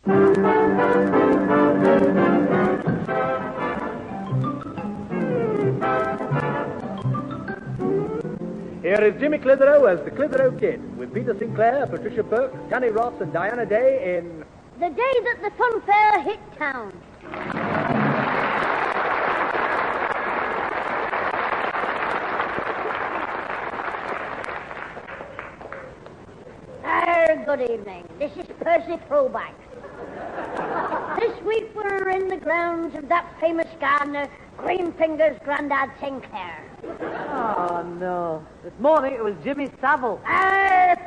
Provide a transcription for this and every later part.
Here is Jimmy Clitheroe as the Clitheroe Kid, with Peter Sinclair, Patricia Burke, Johnny Ross, and Diana Day in... The Day That the Funfair Hit Town. Good evening. This is Percy Proback. This week we're in the grounds of that famous gardener, Greenfinger's Grandad Sinclair. Oh, no. This morning it was Jimmy Savile.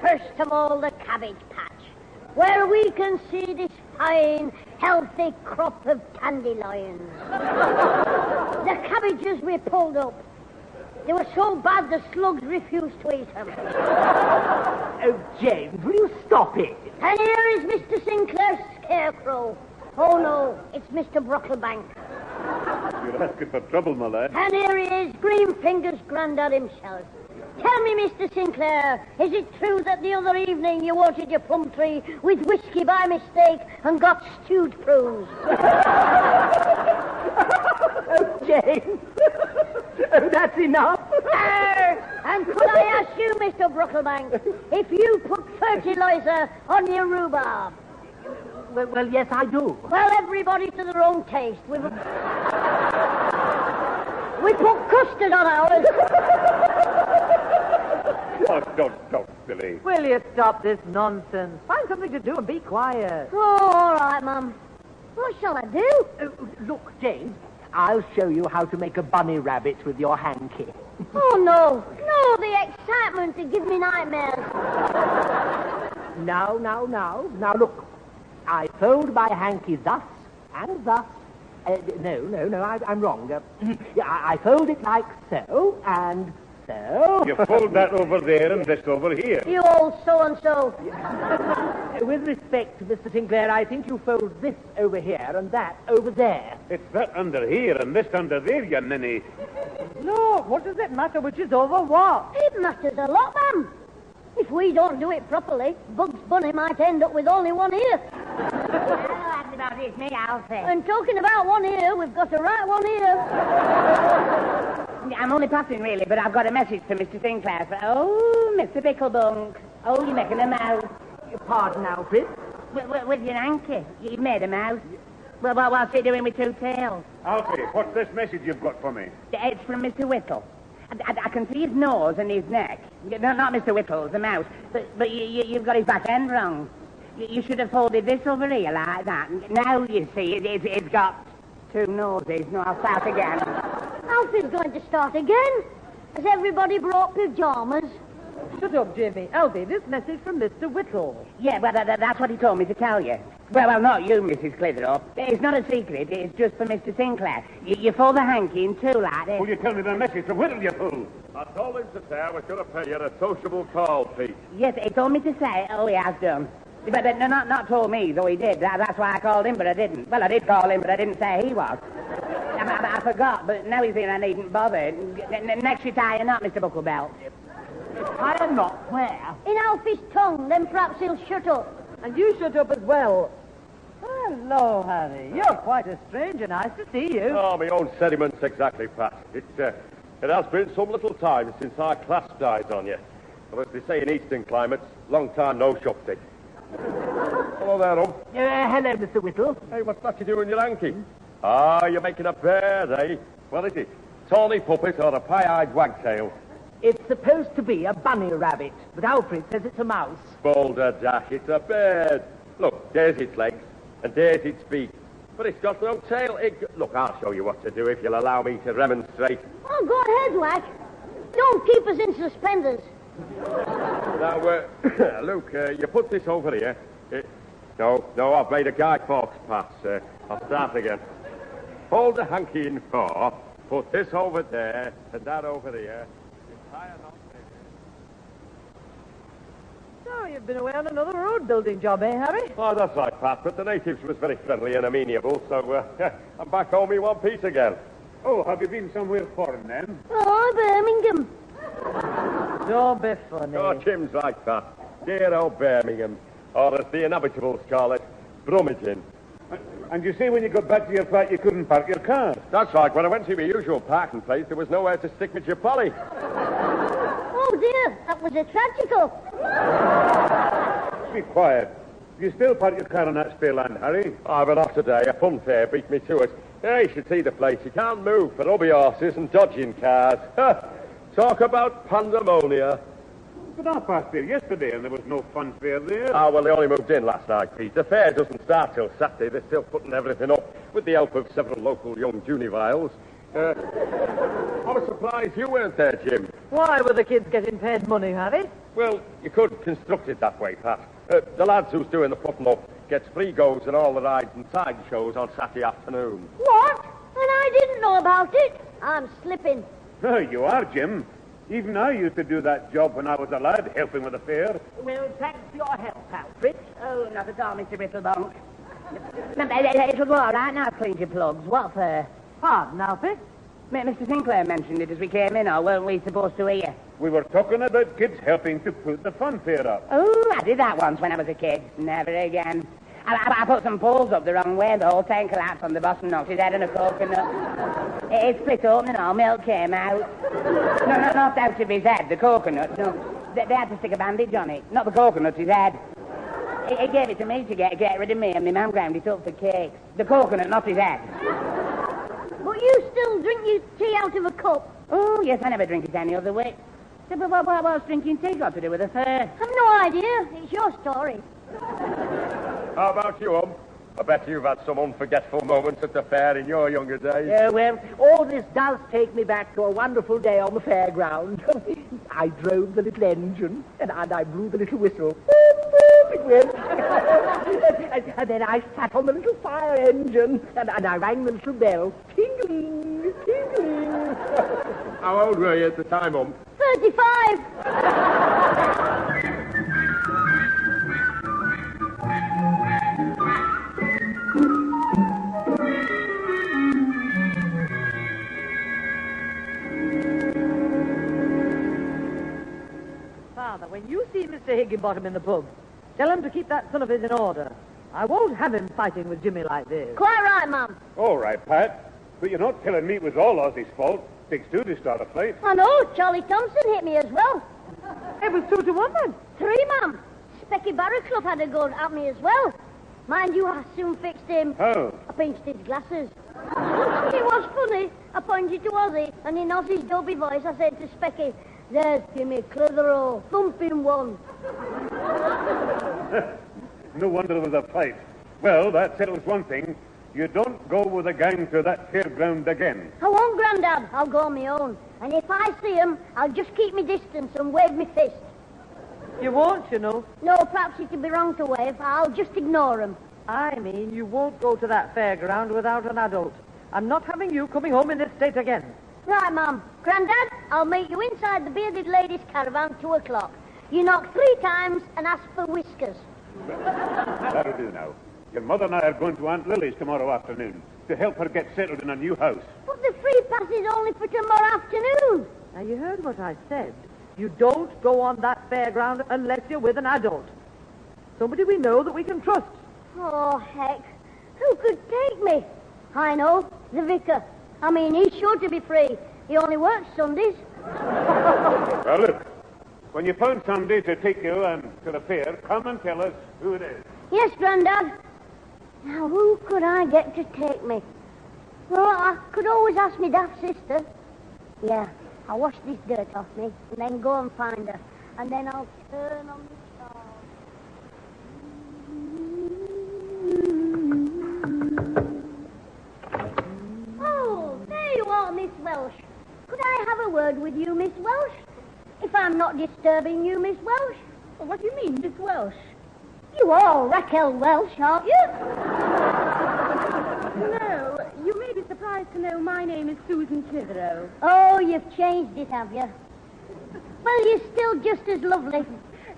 First of all, the cabbage patch, where we can see this fine, healthy crop of dandelions. The cabbages we pulled up, they were so bad the slugs refused to eat them. Oh, James, will you stop it? And here is Mr. Sinclair's scarecrow. Oh, no, it's Mr. Brocklebank. You're asking for trouble, my lad. And here he is, Greenfinger's Grandad himself. Tell me, Mr. Sinclair, is it true that the other evening you watered your plum tree with whiskey by mistake and got stewed prunes? Oh, James. Oh, that's enough. And could I ask you, Mr. Brocklebank, if you put fertilizer on your rhubarb? Well, yes, I do. Well, everybody to their own taste. We put custard on ours. Oh, don't, Billy. Will you stop this nonsense? Find something to do and be quiet. Oh, all right, Mum. What shall I do? Look, James, I'll show you how to make a bunny rabbit with your hanky. Oh, no. No, the excitement to give me nightmares. Now, look. I fold my hanky thus and thus. No, I'm wrong. I fold it like so and so. You fold that over there and this over here. You old so-and-so. With respect to Mr. Sinclair, I think you fold this over here and that over there. It's that under here and this under there, you ninny. Look, what does it matter which is over what? It matters a lot, ma'am. If we don't do it properly, Bugs Bunny might end up with only one ear. Well, that's about it, me, Alfie. And talking about one ear, we've got a right one ear. I'm only passing, really, but I've got a message for Mr. Sinclair. Oh, Mr. Bicklebunk. Oh, you're making a mouse. Pardon, Alfred? With your hanky. You've made a mouse. Well, what's he doing with two tails? Alfie, what's this message you've got for me? It's from Mr. Whittle. I can see his nose and his neck. No, not Mr. Whittle, the mouse. But you've got his back end wrong. You should have folded this over here like that. Now, you see, it's got two noses. No, I'll start again. Alfie's going to start again. Has everybody brought pyjamas? Shut up, Jimmy. Alfie, this message from Mr. Whittle. Yeah, well, that's what he told me to tell you. Well, not you, Mrs. Clitheroe. It's not a secret. It's just for Mr. Sinclair. You fold the hanky in two like this. Will you tell me the message from Whittle, you fool? I told him to say I was going to pay you a sociable call, Pete. Yes, he told me to say, oh, he has done. But no, not told me, though he did. That's why I called him, but I didn't. Well, I did call him, but I didn't say he was. I forgot, but now he's here, I needn't bother. Next you tie a knot, Mr. Bucklebelt. Tie a knot where? In Alfie's tongue, then perhaps he'll shut up. And you shut up as well. Hello, Harry. You're quite a stranger. Nice to see you. Oh, my own sentiments exactly, Pat. It has been some little time since our class died on you. Well, as they say in eastern climates, long time no shopty. Hello there, Hello, Mr. Whittle. Hey, what's that you doing, your hanky? Ah, you're making a bird, eh? What is it? Tawny puppet or a pie-eyed wagtail? It's supposed to be a bunny rabbit, but Alfred says it's a mouse. Boulder Dash, it's a bird. Look, there's its legs, and there's its beak. But it's got no tail. Look, I'll show you what to do if you'll allow me to remonstrate. Oh, go ahead, Wack. Don't keep us in suspenders. Now, Luke, you put this over here. No, I've made a guide forks pass. I'll start again. Hold the hanky in four. Put this over there, and that over here. Tie a knot there. So, you've been away on another road building job, eh, Harry? Oh, that's right, Pat, but the natives was very friendly and amenable, so I'm back home in one piece again. Oh, have you been somewhere foreign, then? Oh, Birmingham. Don't be funny. Oh, Jim's right, Pat. Dear old Birmingham, or as the inhabitants call it, Brummaging. And you say when you got back to your flat you couldn't park your car? That's right. When I went to my usual parking place, there was nowhere to stick my Chipotle. Oh, dear, that was a tragical. Be quiet. You still park your car on that spare land, Harry? I've been off today. A fun fair beat me to it. Yeah, you should see the place. You can't move for hubby horses and dodging cars. Talk about pandemonia. But I passed there yesterday and there was no fun fair there. Ah, well, they only moved in last night, Pete. The fair doesn't start till Saturday. They're still putting everything up with the help of several local young juniviles. I was surprised you weren't there, Jim. Why were the kids getting paid money, Harry? Well, you could construct it that way, Pat. The lads who's doing the putting up gets free goes at all the rides and side shows on Saturday afternoon. What? And I didn't know about it. I'm slipping. Oh, you are, Jim. Even I used to do that job when I was a lad, helping with the fair. Well, thanks for your help, Alfred. Oh, not at all, Mr. Whittlebonk. It'll go all right now, clean your plugs. What for? Pardon, Alfie? Mr. Sinclair mentioned it as we came in, or weren't we supposed to hear? We were talking about kids helping to put the fun fair up. Oh, I did that once when I was a kid. Never again. I put some poles up the wrong way, and the whole thing collapsed on the bottom, knocked his head on a coconut. It split open and all milk came out. No, not out of his head, the coconut. No, they had to stick a bandage on it. Not the coconut, his head. He gave it to me to get rid of me, and my mum ground it up for cakes. The coconut, not his head. But you still drink your tea out of a cup. Oh, yes, I never drink it any other way. So, but what's drinking tea got to do with the fair? I've no idea. It's your story. How about you, I bet you've had some unforgettable moments at the fair in your younger days. Yeah, well, all this does take me back to a wonderful day on the fairground. I drove the little engine, and I blew the little whistle. Boop, boop, it went. and then I sat on the little fire engine, and I rang the little bell. Tingling, tingling. How old were you at the time, 35. Father, when you see Mr. Higginbottom in the pub, tell him to keep that son of his in order. I won't have him fighting with Jimmy like this. Quite right, Mum. All right, Pat. But you're not telling me it was all Ozzy's fault. Takes two to start a fight. I know. Charlie Thompson hit me as well. It was 2-1 then. 3, Mum. Specky Barraclough had a go at me as well. Mind you, I soon fixed him. How? I pinched his glasses. It was funny. I pointed to Ozzy, and in Ozzy's dopey voice, I said to Specky, "There's Jimmy Clitheroe, thumping one." No wonder there was a fight. Well, that settles one thing. You don't go with a gang to that fairground again. I won't, Grandad. I'll go on my own. And if I see him, I'll just keep me distance and wave me fist. You won't, you know. No, perhaps it'd be wrong to wave. I'll just ignore him. I mean, you won't go to that fairground without an adult. I'm not having you coming home in this state again. Right, Mum. Grandad, I'll meet you inside the bearded lady's caravan 2 o'clock. You knock 3 times and ask for whiskers. That'll do now. Your mother and I are going to Aunt Lily's tomorrow afternoon to help her get settled in a new house. But the free pass is only for tomorrow afternoon. Now, you heard what I said. You don't go on that fairground unless you're with an adult. Somebody we know that we can trust. Oh, heck. Who could take me? I know. The vicar. I mean, he's sure to be free. He only works Sundays. Well, look. When you find somebody to take you to the fair, come and tell us who it is. Yes, Grandad. Now, who could I get to take me? Well, I could always ask me daft sister. Yeah, I'll wash this dirt off me and then go and find her. And then I'll turn on the stars. Oh, there you are, Miss Welsh. Could I have a word with you, Miss Welsh? If I'm not disturbing you, Miss Welsh. Well, what do you mean, Miss Welsh? You are Raquel Welsh, aren't you? No, you may be surprised to know my name is Susan Clitheroe. Oh, you've changed it, have you? Well, you're still just as lovely.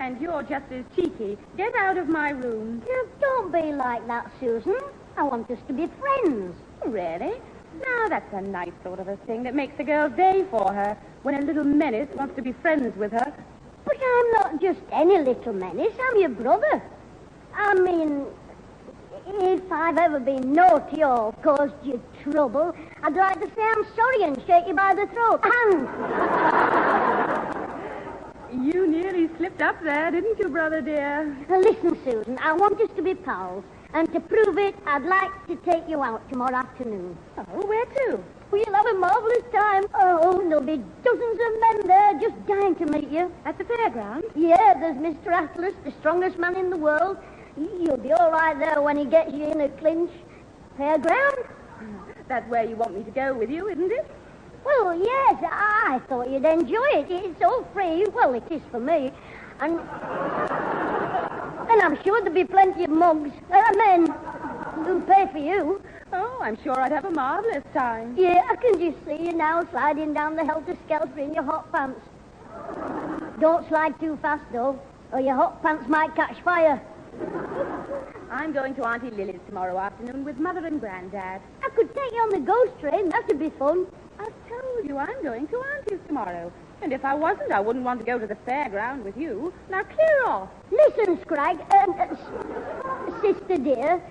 And you're just as cheeky. Get out of my room. Now, don't be like that, Susan. I want us to be friends. Really? Now, that's a nice sort of a thing that makes a girl's day for her, when a little menace wants to be friends with her. But I'm not just any little menace. I'm your brother. I mean, I've ever been naughty or caused you trouble, I'd like to say I'm sorry and shake you by the throat. And You nearly slipped up there, didn't you, brother dear? listen, Susan, I want us to be pals. And to prove it, I'd like to take you out tomorrow afternoon. Oh, where to? We'll have a marvelous time. Oh, there'll be dozens of men there just dying to meet you. At the fairground? Yeah, there's Mr. Atlas, the strongest man in the world. You'll be all right there when he gets you in a clinch. Fairground? That's where you want me to go with you, isn't it? Well, yes, I thought you'd enjoy it. It's all free. Well, it is for me. And I'm sure there'll be plenty of mugs, men, who'll pay for you. Oh, I'm sure I'd have a marvelous time. Yeah, I can just see you now sliding down the helter-skelter in your hot pants. Don't slide too fast, though, or your hot pants might catch fire. I'm going to Auntie Lily's tomorrow afternoon with Mother and Granddad. I could take you on the ghost train. That'd be fun. I told you I'm going to Auntie's tomorrow. And if I wasn't, I wouldn't want to go to the fairground with you. Now, clear off. Listen, Scrag, sister dear,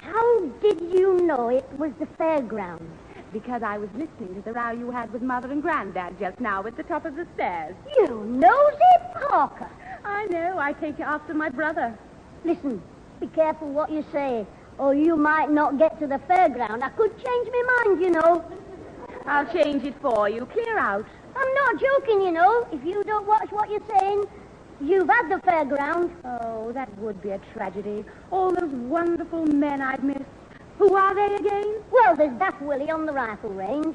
how did you know it was the fairground? Because I was listening to the row you had with Mother and Granddad just now at the top of the stairs. You nosy Parker. I know. I take you after my brother. Listen, be careful what you say, or you might not get to the fairground. I could change my mind, you know. I'll change it for you. Clear out. I'm not joking, you know. If you don't watch what you're saying, you've had the fairground. Oh, that would be a tragedy. All those wonderful men I've missed. Who are they again? Well, there's Daft Willie on the rifle range.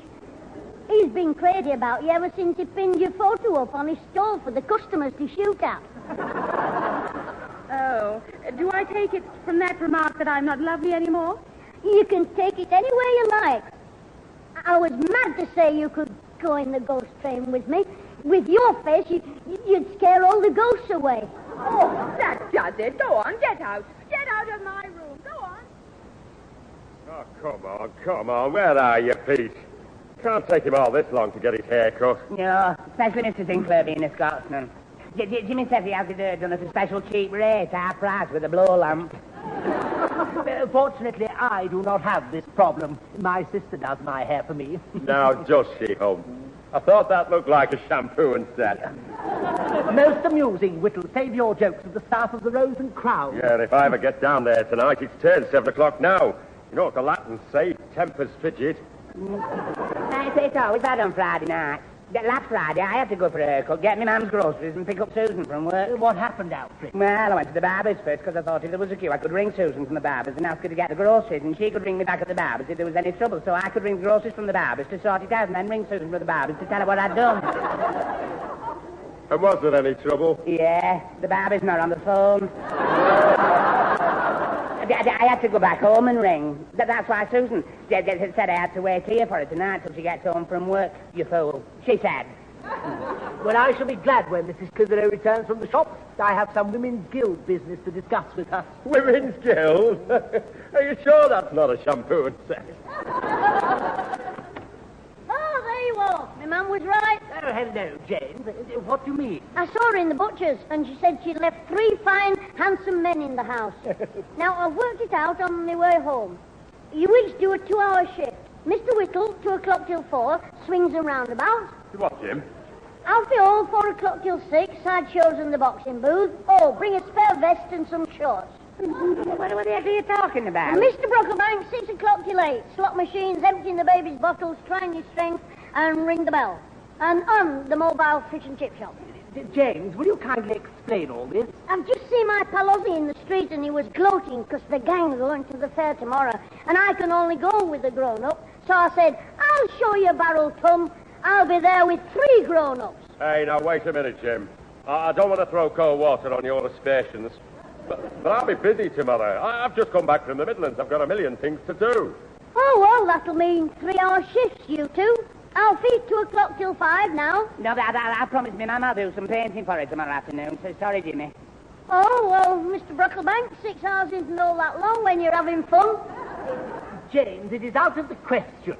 He's been crazy about you ever since he pinned your photo up on his stall for the customers to shoot at. Oh, do I take it from that remark that I'm not lovely anymore? You can take it any way you like. I was mad to say you could go in the ghost train with me. With your face, you'd scare all the ghosts away. Oh, that does it. Go on, get out. Get out of my room. Go on. Oh, come on. Where are you, Pete? Can't take him all this long to get his hair cut. No, especially Mr. Sinclair being a Scotsman. Jimmy says he has it done at a special cheap rate, half price with a blow lamp. Fortunately, I do not have this problem. My sister does my hair for me. Now, just she home. I thought that looked like a shampoo and set. Most amusing, Whittle. Save your jokes of the staff of the Rose and Crown. Yeah, and if I ever get down there tonight, it's turned 7 o'clock now. You know what the Latins say, tempers fidget. It's always bad on Friday night. Last Friday, I had to go for a haircut, get my mum's groceries and pick up Susan from work. What happened, Alfred? Well, I went to the barber's first because I thought if there was a queue, I could ring Susan from the barber's and ask her to get the groceries, and she could ring me back at the barber's if there was any trouble, so I could ring the groceries from the barber's to sort it out and then ring Susan from the barber's to tell her what I'd done. And was there any trouble? Yeah, the barber's not on the phone. I had to go back home and ring. That's why Susan said I had to wait here for her tonight till she gets home from work, you fool. She said. Well, I shall be glad when Mrs. Clitheroe returns from the shops. I have some women's guild business to discuss with her. Women's guild? Are you sure that's not a shampoo and set? Oh, there you are. My mum was right. Oh, hello, James. What do you mean? I saw her in the butcher's, and she said she'd left 3 fine, handsome men in the house. Now, I've worked it out on my way home. You each do a 2-hour shift. Mr. Whittle, 2 o'clock till 4, swings and roundabouts. What, Jim? Alfie Hall, 4 o'clock till 6, side shows in the boxing booth. Oh, bring a spare vest and some shorts. What the heck are you talking about? And Mr. Brocklebank, 6 o'clock till 8, slot machines, emptying the baby's bottles, trying your strength, and ring the bell. And on the mobile fish and chip shop. James, will you kindly explain all this? I've just seen my pal Ozzy in the street, and he was gloating because the gang are going to the fair tomorrow, and I can only go with the grown-up. So I said, I'll show you Barrel Tum. I'll be there with 3 grown-ups. Hey, now, wait a minute, Jim. I don't want to throw cold water on your aspirations, but I'll be busy tomorrow. I've just come back from the Midlands. I've got a million things to do. Oh, well, that'll mean 3-hour shifts, you two. Alfie, 2 o'clock till 5 now. No, but I promised my mum I'll do some painting for her tomorrow afternoon, so sorry, Jimmy. Oh, well, Mr. Brocklebank, 6 hours isn't all that long when you're having fun. James, it is out of the question.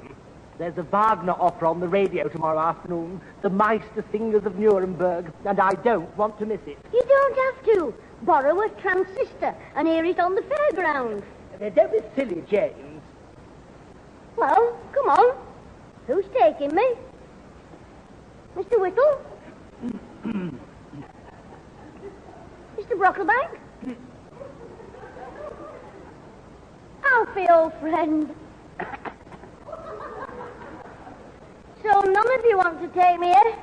There's a Wagner opera on the radio tomorrow afternoon, the Meister Singers of Nuremberg, and I don't want to miss it. You don't have to. Borrow a transistor and hear it on the fairground. Don't be silly, James. Well, come on. Who's taking me? Mr. Whittle? Mr. Brocklebank? Alfie, old friend. So none of you want to take me, eh?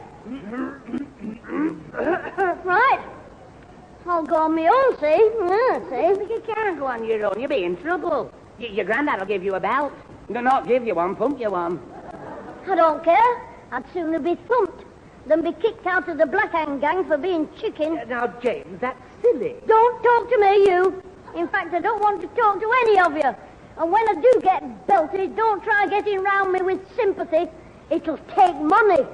Right. I'll go on my own, see? See? You can't go on your own. You'll be in trouble. Your granddad will give you a belt. He'll not give you one, pump you one. I don't care. I'd sooner be thumped than be kicked out of the Black Hand Gang for being chicken. Now, James, that's silly. Don't talk to me, you. In fact, I don't want to talk to any of you. And when I do get belted, don't try getting round me with sympathy. It'll take money.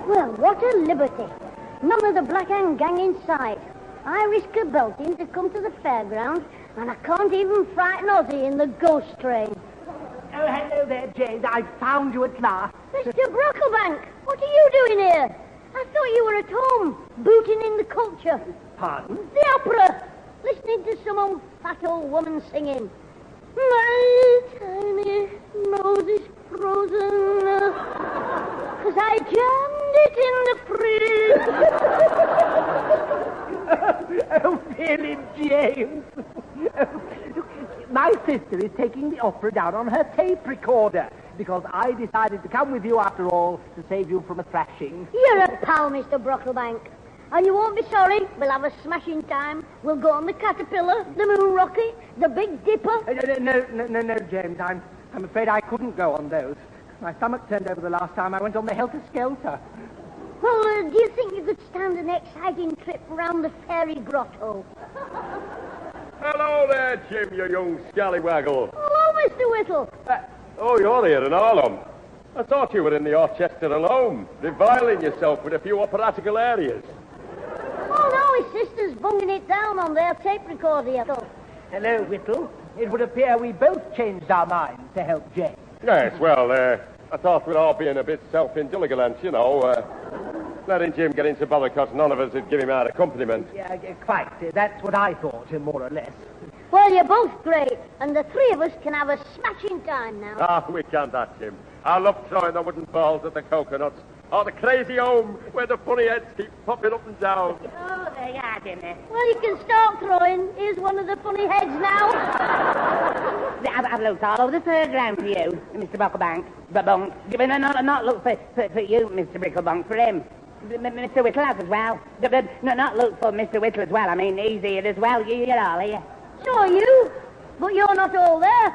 Well, what a liberty. None of the Black Hand Gang in sight. I risk a belting to come to the fairground, and I can't even frighten Ozzy in the ghost train. Oh, hello there, James. I found you at last. Mr. Brocklebank, what are you doing here? I thought you were at home, booting in the culture. Pardon? The opera, listening to some old fat old woman singing. My tiny nose is frozen, 'cause I jammed it in the fridge. Oh, really, James? Look, my sister is taking the opera down on her tape recorder because I decided to come with you after all to save you from a thrashing. You're a pal, Mr. Brocklebank. And you won't be sorry. We'll have a smashing time. We'll go on the Caterpillar, the Moon Rocket, the Big Dipper. No, James. I'm afraid I couldn't go on those. My stomach turned over the last time I went on the Helter Skelter. Well, do you think you could stand an exciting trip round the fairy grotto? Hello there, Jim, you young scallywaggle. Hello, Mr. Whittle. Oh, you're here in Harlem. I thought you were in the Orchester alone, reviling yourself with a few operatical areas. Oh, no, his sister's bunging it down on their tape recorder, you know. Hello, Whittle. It would appear we both changed our minds to help James. Yes, well, I thought we'd all being a bit self-indulgent, you know, letting Jim get into bother because none of us would give him our accompaniment. Yeah, quite. That's what I thought, more or less. Well, you're both great, and the three of us can have a smashing time now. Ah, we can't that, Jim. I love throwing the wooden balls at the coconuts, or the crazy home where the funny heads keep popping up and down. Oh, there you are, Jimmy. Well, you can start throwing. Here's one of the funny heads now. I've looked all over the fairground for you, Mr. Brocklebank. Babonk. Not look for you, Mr. Bricklebonk, for him. Mr. Whittle has as well. No, not look for Mr. Whittle as well. I mean, he's here as well. You're all here. So are you, but you're not all there.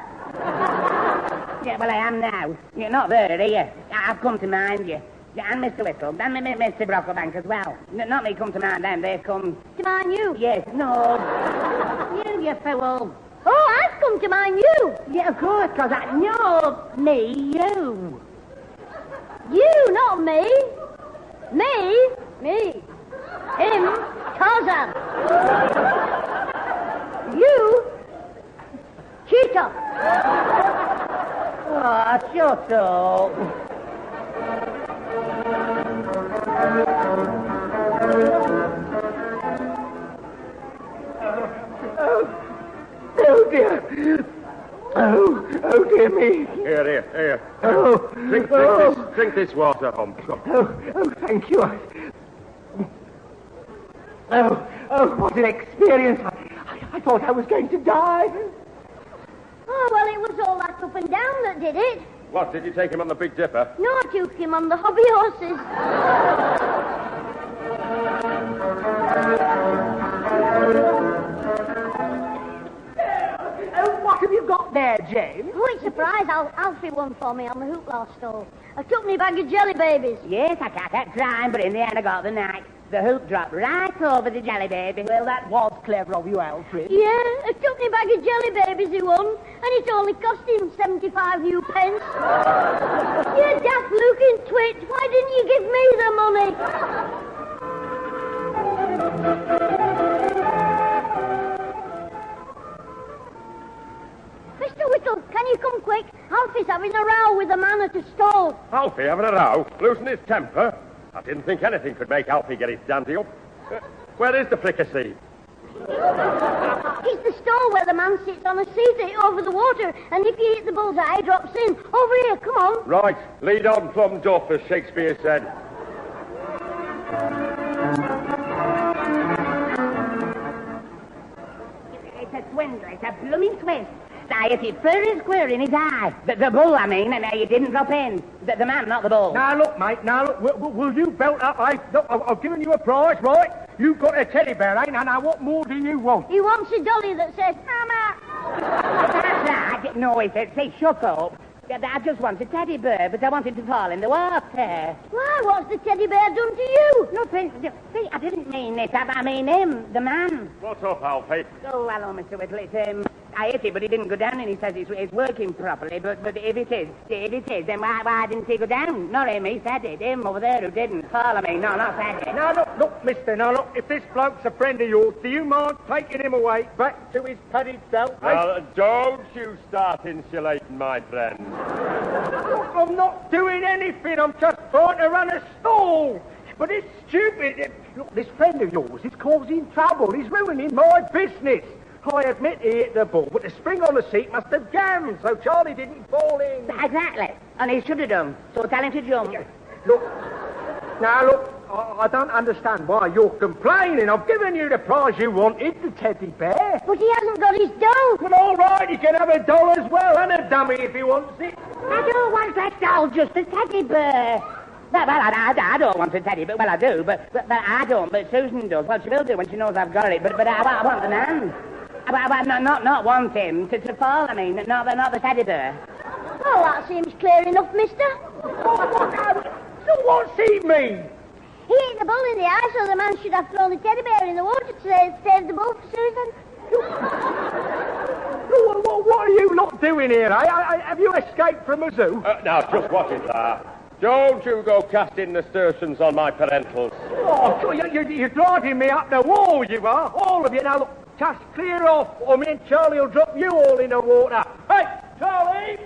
Yeah, well, I am now. You're not there, are you? I've come to mind you. Yeah, and Mr. Whittle, and Mr. Brocklebank as well. Not me come to mind them, they've come... To mind you? Yes, no. You fool. Oh, I've come to mind you. Yeah, of course, because you. You, not me. Me. Him, Tarzan. You, Cheetah. Oh, shut up. Oh, dear. Oh, dear me. Here. Oh, Drink this water, Hump. Oh, thank you. Oh, what an experience. I thought I was going to die. Oh, well, it was all that up and down that did it. What, did you take him on the Big Dipper? No, I took him on the hobby horses. Oh, what have you got there, James? Oh, it's a surprise. Alfie won for me on the hoop last stall. I took me bag of jelly babies. Yes, I kept trying, but in the end I got the knack. The hoop dropped right over the jelly baby. Well, that was clever of you, Alfred. Yeah, I took me bag of jelly babies he won, and it only cost him 75 new pence. You daft looking twit, why didn't you give me the money? having a row with a man at a stall. Alfie having a row? Losing his temper? I didn't think anything could make Alfie get his dandy up. Where is the fricassee? It's the stall where the man sits on a seat over the water, and if you hit the bullseye, it drops in. Over here, come on. Right, lead on, plum duff, as Shakespeare said. It's a swindle, it's a blooming twist. Now, if he'd fair and square in his eye, the bull, I mean, and he didn't drop in. The man, not the bull. Now, look, mate, will you belt up? I've given you a prize, right? You've got a teddy bear, ain't you? Now, what more do you want? He wants a dolly that says, Mama. That's right. No, he said, say, shut up. I just want a teddy bear, but I wanted to fall in the water. Why, what's the teddy bear done to you? Nothing. See, I didn't mean it. I mean him, the man. What's up, Alfie? Oh, hello, Mr. Whittle. It's, I hit it, but he didn't go down, and he says it's working properly. But if it is, then why didn't he go down? Not him, he said it. Him over there who didn't. Follow me. No, not said it. Now, look, mister, if this bloke's a friend of yours, do you mind taking him away back to his padded cell? Well, don't you start insulating, my friend. Look, I'm not doing anything. I'm just trying to run a stall. But it's stupid. Look, this friend of yours is causing trouble. He's ruining my business. I admit he hit the ball, but the spring on the seat must have jammed, so Charlie didn't fall in. Exactly. And he should have done. So tell him to jump. Look, I don't understand why you're complaining. I've given you the prize you wanted, the teddy bear. But he hasn't got his doll. Well, all right, he can have a doll as well, and a dummy if he wants it. I don't want that doll, just a teddy bear. Well, I don't want a teddy bear. Well, I do, but I don't. But Susan does. Well, she will do when she knows I've got it. But I want the man. I not want him to fall. I mean, not the teddy bear. Well, that seems clear enough, mister. So what's he mean? He hit the bull in the eye, so the man should have thrown the teddy bear in the water to save the bull for Susan. What are you lot doing here, eh? Have you escaped from a zoo? Now, just watch it there. Don't you go casting nasturtiums on my parentals. Oh, you're driving me up the wall, you are. All of you. Now, look, just clear off, or me and Charlie will drop you all in the water. Hey, Charlie,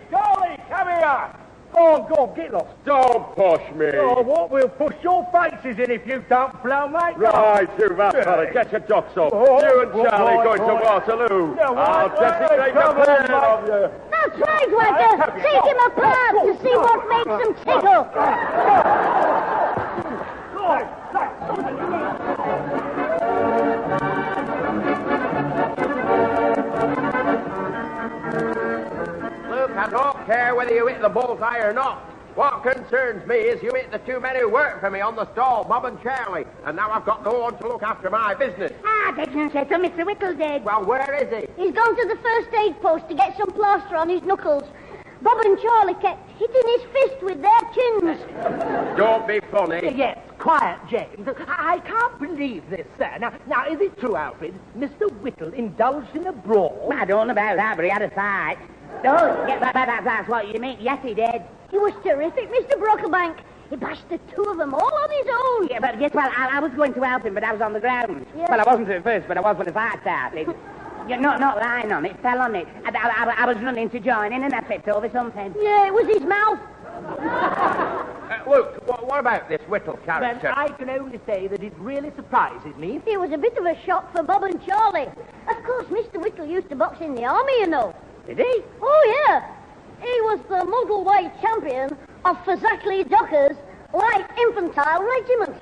come here. Oh, go on, get lost. Don't push me. Oh, what? We'll push your faces in if you don't blow, mate. Right, you that fella. Get your ducks up. You and Charlie going to Waterloo. I'll desecrate the pair of you. That's right, Wagger. Take him apart to see what makes him tickle. Look, I don't care whether you hit the bullseye or not. What concerns me is you hit the two men who work for me on the stall, Bob and Charlie, and now I've got no one to look after my business. Didn't say so, Mr. Whittle did. Well, where is he? He's gone to the first aid post to get some plaster on his knuckles. Bob and Charlie kept hitting his fist with their chins. Don't be funny. Yes, quiet, James. I can't believe this, sir. Now, is it true, Alfred? Mr. Whittle indulged in a brawl? I don't know about that, but he had a fight. Oh, yeah, that's what you mean. Yes, he did. He was terrific, Mr. Brocklebank. He bashed the two of them all on his own. Yeah, but yes, well, I was going to help him, but I was on the ground. Yes. Well, I wasn't at first, but I was when the fight started. You're not lying on it, fell on it. I was running to join in, and I tripped over something. Yeah, it was his mouth. Luke, what about this Whittle character? Well, I can only say that it really surprises me. It was a bit of a shock for Bob and Charlie. Of course, Mr. Whittle used to box in the army, you know. Did he? Oh, yeah. He was the middleweight champion of Fazackley Dockers Light Infantile Regiment.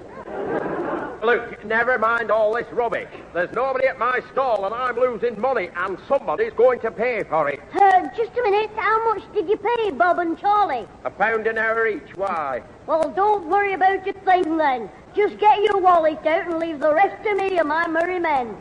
Luke, never mind all this rubbish. There's nobody at my stall, and I'm losing money, and somebody's going to pay for it. Just a minute. How much did you pay Bob and Charlie? £1 an hour each. Why? Well, don't worry about your thing, then. Just get your wallet out and leave the rest to me and my merry men.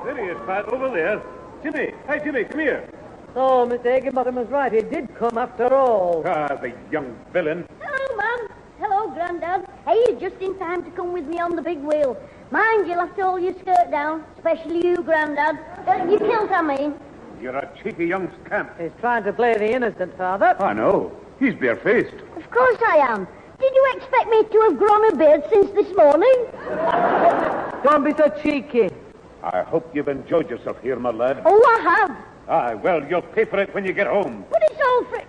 There he is, Pat, over there. Jimmy. Hey, Jimmy, come here. So, Mr. Higginbottom was right. He did come after all. The young villain. Hello, Mum. Hello, Grandad. Hey, you're just in time to come with me on the big wheel. Mind, you'll have to hold your skirt down, especially you, Grandad. You kilt, I mean. You're a cheeky young scamp. He's trying to play the innocent, Father. I know. He's barefaced. Of course I am. Did you expect me to have grown a beard since this morning? Don't be so cheeky. I hope you've enjoyed yourself here, my lad. Oh, I have. Aye, well, you'll pay for it when you get home. But it's all free.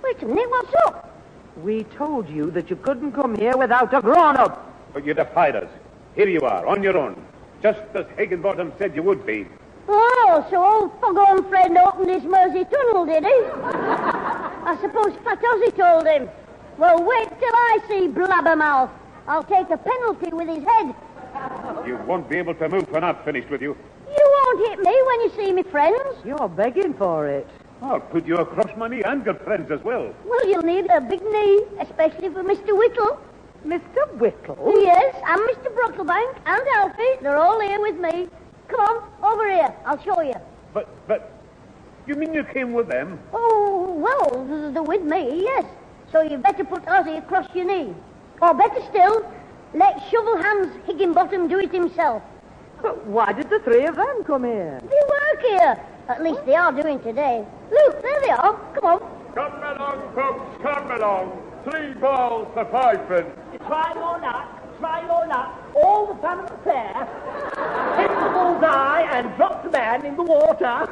Wait a minute, what's up? We told you that you couldn't come here without a grown-up. But you defied us. Here you are, on your own. Just as Higginbottom said you would be. Oh, so old foghorn friend opened his Mersey tunnel, did he? I suppose Fat Ozzy told him. Well, wait till I see Blabbermouth. I'll take a penalty with his head. You won't be able to move when I've finished with you. You won't hit me when you see me friends. You're begging for it. I'll put you across my knee and good friends as well. Well, you'll need a big knee, especially for Mr. Whittle. Mr. Whittle? Yes, and Mr. Brocklebank and Alfie. They're all here with me. Come on, over here. I'll show you. But, you mean you came with them? Oh, well, they're with me, yes. So you better put Ozzy across your knee. Or better still, let Shovel Hands Higginbottom do it himself. But why did the three of them come here? They work here. At least they are doing today. Look, there they are. Come on. Come along, folks, come along. 3 balls for 5 pence. Try your luck. All the fun of the fair. Hit the bullseye and drop the man in the water.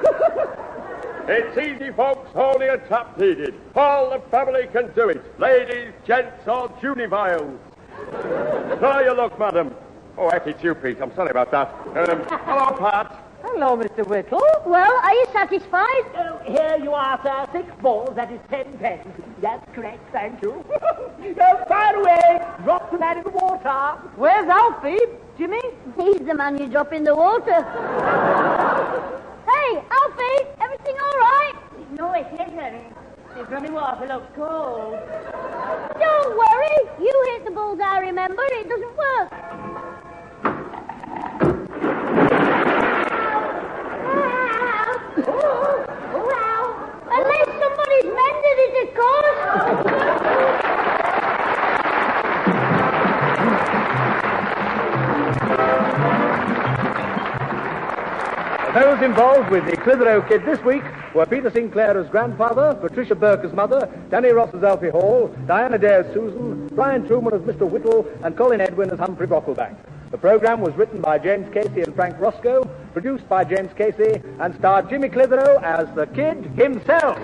It's easy, folks, only a tap needed. All the family can do it. Ladies, gents, or juniviles. Try your luck, madam. Oh, actually, it's you, Pete. I'm sorry about that. Hello, Pat. Hello, Mr. Whittle. Well, are you satisfied? Oh, here you are, sir. 6 balls, that is 10 pence. That's correct, thank you. Fire away. Drop the man in the water. Where's Alfie? Jimmy? He's the man you drop in the water. Hey, Alfie, everything all right? No, it isn't. The running water looks cold. Don't worry. You hit the bullseye, remember? It doesn't work. Unless somebody's mended it, of course. Those involved with the Clitheroe Kid this week were Peter Sinclair as grandfather, Patricia Burke as mother, Danny Ross as Alfie Hall, Diana Day as Susan, Brian Truman as Mr. Whittle, and Colin Edwin as Humphrey Brocklebank. The program was written by James Casey and Frank Roscoe, produced by James Casey, and starred Jimmy Clitheroe as the Kid himself.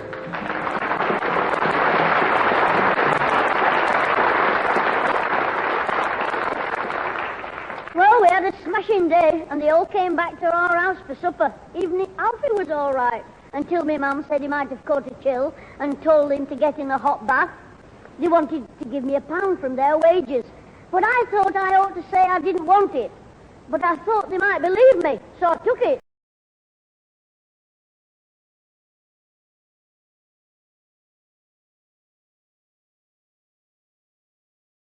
Well, we had a smashing day, and they all came back to our house for supper. Even Alfie was all right, until my mum said he might have caught a chill and told him to get in a hot bath. They wanted to give me £1 from their wages, but I thought I ought to say I didn't want it. But I thought they might believe me, so I took it.